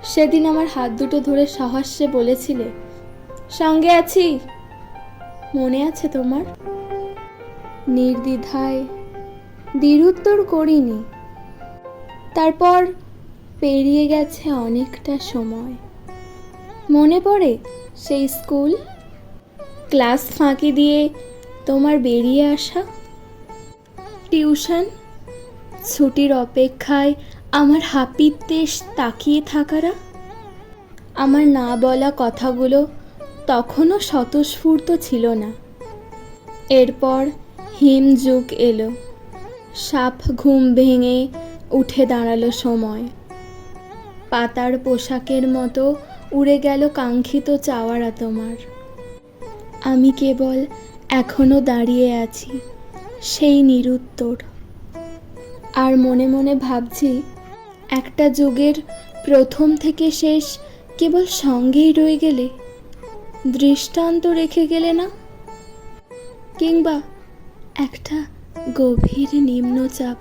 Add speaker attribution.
Speaker 1: সেদিন আমার হাত দুটো ধরে সহাস্যে বলেছিলে, সঙ্গে আছি, মনে আছে তোমার? নির্দ্বিধায় দ্বিরুত্তর করিনি। তারপর পেরিয়ে গেছে অনেকটা সময়। মনে পড়ে সেই স্কুল, ক্লাস ফাঁকি দিয়ে তোমার বেরিয়ে আসা, টিউশন, ছুটির অপেক্ষায় আমার হাপিত্যেশ তাকিয়ে থাকারা। আমার না বলা কথাগুলো তখনও স্বতঃস্ফূর্ত ছিল না। এরপর হিমযুগ এলো, সাপ ঘুম ভেঙে উঠে দাঁড়ালো সময়। পাতার পোশাকের মতো উড়ে গেল কাঙ্ক্ষিত চাওয়ারা তোমার। আমি কেবল এখনো দাঁড়িয়ে আছি সেই নিরুত্তর। আর মনে মনে ভাবছি, একটা যুগের প্রথম থেকে শেষ কেবল সঙ্গেই রয়ে গেলে, দৃষ্টান্ত রেখে গেলে না? কিংবা একটা গভীর নিম্নচাপ